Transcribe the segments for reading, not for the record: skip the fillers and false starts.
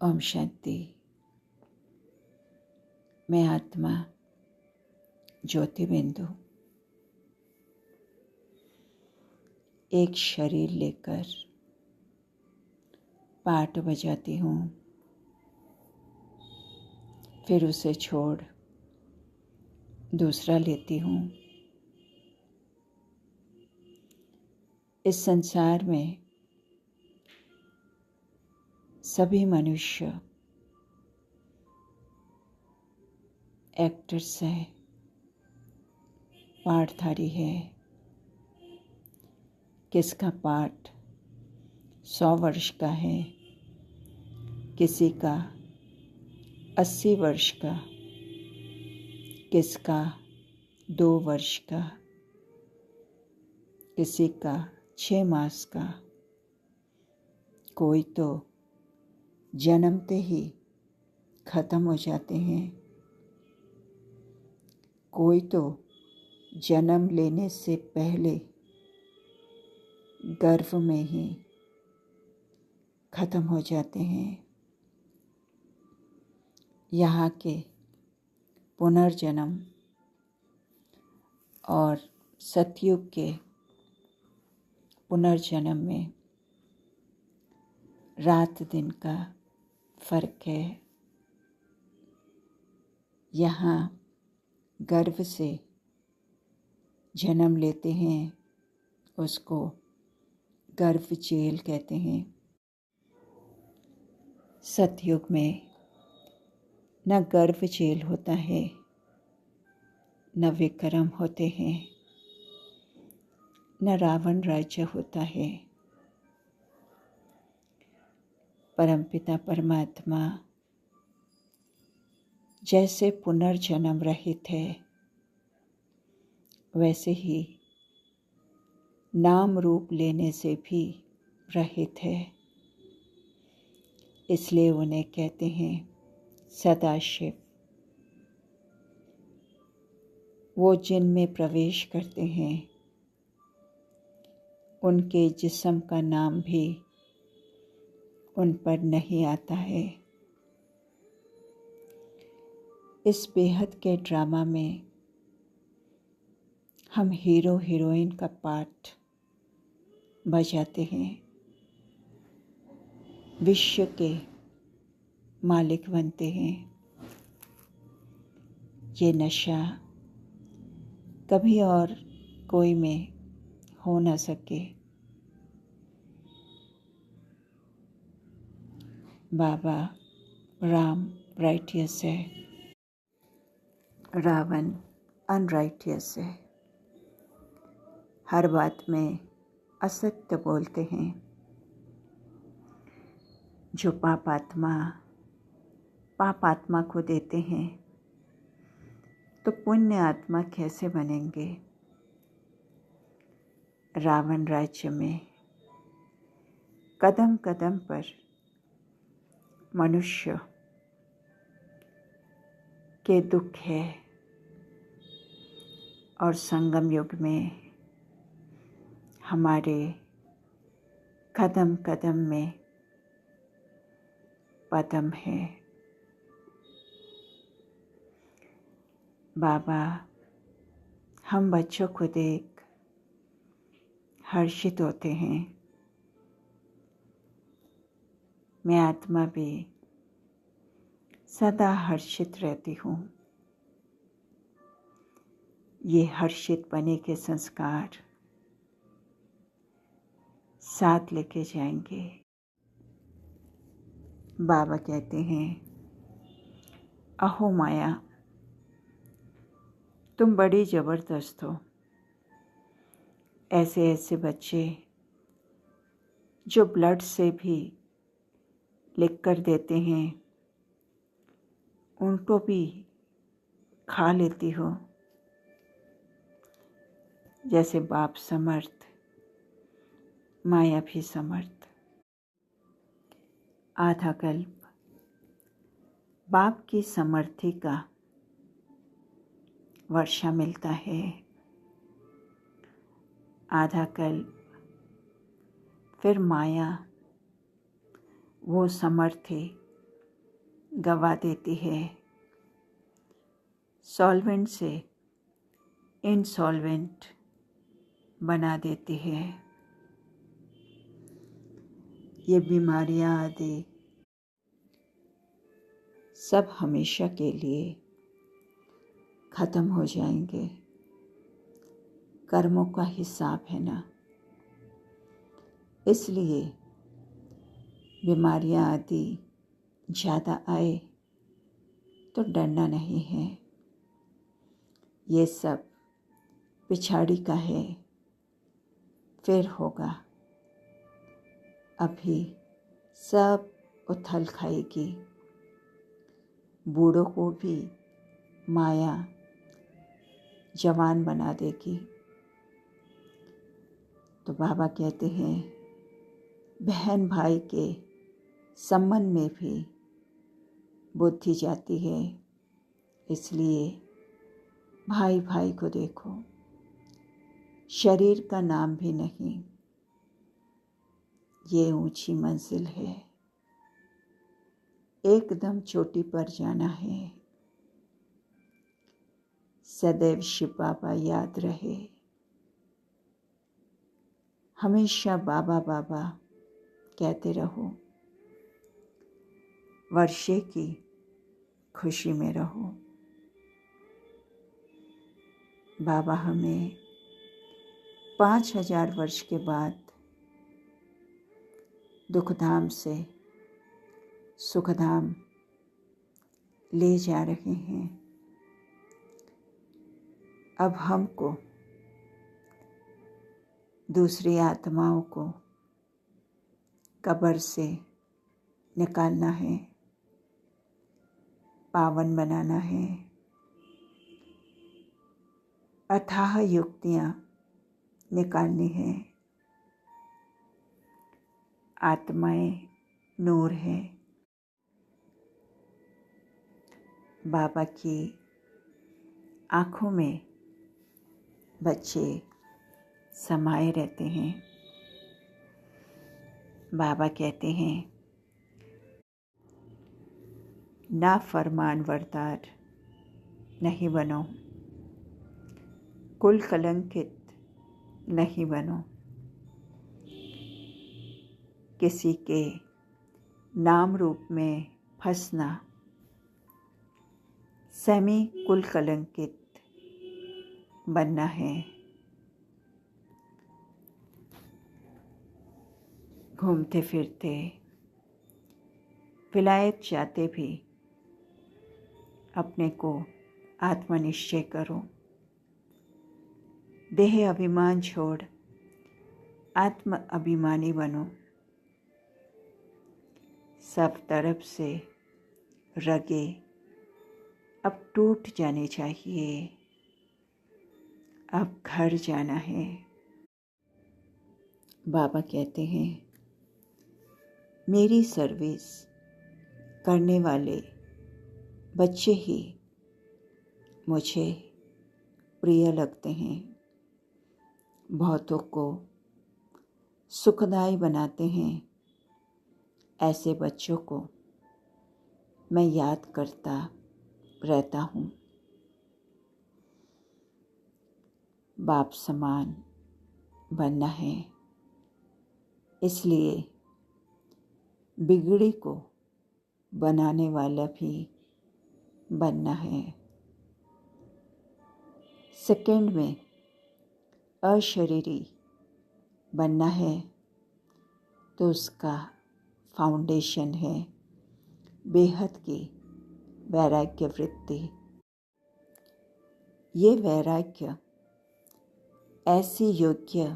ओम शांति। मैं आत्मा ज्योति बिंदु एक शरीर लेकर पाठ बजाती हूँ, फिर उसे छोड़ दूसरा लेती हूँ। इस संसार में सभी मनुष्य एक्टर्स हैं, पाठधारी है। किसका पाठ 100 वर्ष का है, किसी का 80 वर्ष का, किसका 2 वर्ष का, किसी का 6 मास का। कोई तो जन्मते ही खत्म हो जाते हैं, कोई तो जन्म लेने से पहले गर्भ में ही खत्म हो जाते हैं। यहाँ के पुनर्जन्म और सतयुग के पुनर्जन्म में रात दिन का फर्क है। यहाँ गर्भ से जन्म लेते हैं, उसको गर्भ जेल कहते हैं। सतयुग में न गर्भ जेल होता है, न विक्रम होते हैं, न रावण राज्य होता है। परमपिता परमात्मा जैसे पुनर्जन्म रहित है, वैसे ही नाम रूप लेने से भी रहित है। इसलिए उन्हें कहते हैं सदाशिव। वो जिनमें प्रवेश करते हैं, उनके जिस्म का नाम भी उन पर नहीं आता है। इस बेहद के ड्रामा में हम हीरो हीरोइन का पार्ट बजाते हैं, विश्व के मालिक बनते हैं। ये नशा कभी और कोई में हो न सके। बाबा राम राइटियस है, रावण अनराइटियस है। हर बात में असत्य बोलते हैं। जो पापात्मा को देते हैं, तो पुण्य आत्मा कैसे बनेंगे। रावण राज्य में कदम कदम पर मनुष्य के दुख है, और संगम युग में हमारे कदम कदम में पदम है। बाबा हम बच्चों को देख हर्षित होते हैं। मैं आत्मा भी सदा हर्षित रहती हूँ। ये हर्षित बने के संस्कार साथ लेके जाएंगे। बाबा कहते हैं, अहो माया, तुम बड़ी ज़बरदस्त हो। ऐसे ऐसे बच्चे जो ब्लड से भी लिख कर देते हैं, उनको भी खा लेती हो। जैसे बाप समर्थ, माया भी समर्थ। आधा कल्प बाप की समर्थी का वर्षा मिलता है। आधा कल्प फिर माया वो समर्थी गवा देती है, सॉल्वेंट से इनसॉल्वेंट बना देती है। ये बीमारियां आदि सब हमेशा के लिए खत्म हो जाएंगे। कर्मों का हिसाब है ना, इसलिए बीमारियां आदि ज़्यादा आए तो डरना नहीं है। ये सब पिछाड़ी का है, फिर होगा। अभी सब उथल खाएगी। बूढ़ों को भी माया जवान बना देगी। तो बाबा कहते हैं बहन भाई के संबंध में भी बुद्धि जाती है, इसलिए भाई भाई को देखो। शरीर का नाम भी नहीं, ये ऊंची मंजिल है, एकदम चोटी पर जाना है। सदैव शिव बाबा याद रहे, हमेशा बाबा बाबा कहते रहो, वर्षे की खुशी में रहो। बाबा हमें 5000 वर्ष के बाद दुखधाम से सुखधाम ले जा रहे हैं। अब हमको दूसरी आत्माओं को कब्र से निकालना है, पावन बनाना है। अथाह युक्तियाँ निकालनी है। आत्माएं नूर है। बाबा की आँखों में बच्चे समाये रहते हैं। बाबा कहते हैं ना फरमान बरदार नहीं बनो, कुल कलंकित नहीं बनो। किसी के नाम रूप में फंसना सेमी कुल कलंकित बनना है। घूमते फिरते विलायत जाते भी अपने को आत्मनिश्चय करो। देह अभिमान छोड़ आत्म अभिमानी बनो। सब तरफ से रगे अब टूट जाने चाहिए। अब घर जाना है। बाबा कहते हैं मेरी सर्विस करने वाले बच्चे ही मुझे प्रिय लगते हैं, बहुतों को सुखदायी बनाते हैं। ऐसे बच्चों को मैं याद करता रहता हूँ। बाप समान बनना है, इसलिए बिगड़ी को बनाने वाला भी बनना है। सेकंड में अशरीरी बनना है तो उसका फाउंडेशन है बेहद की वैराग्य वृत्ति। ये वैराग्य ऐसी योग्य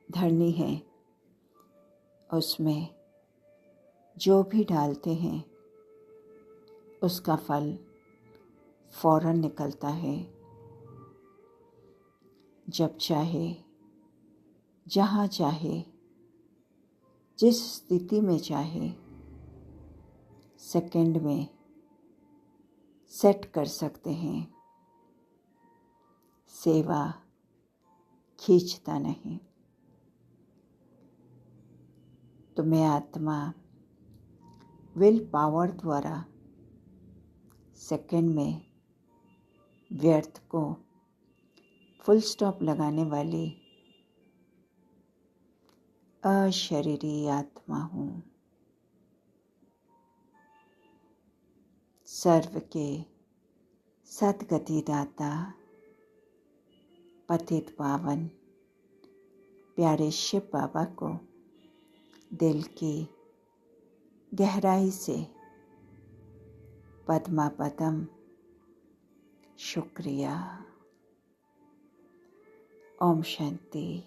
धरनी है, उसमें जो भी डालते हैं उसका फल फौरन निकलता है। जब चाहे, जहाँ चाहे, जिस स्थिति में चाहे, सेकंड में सेट कर सकते हैं। सेवा खींचता नहीं। तो मैं आत्मा विल पावर द्वारा सेकंड में व्यर्थ को फुल स्टॉप लगाने वाली अशरीरी आत्मा हूँ। सर्व के सद्गति दाता पतित पावन प्यारे शिव बाबा को दिल की गहराई से पद्मा पदम शुक्रिया। ओम शांति।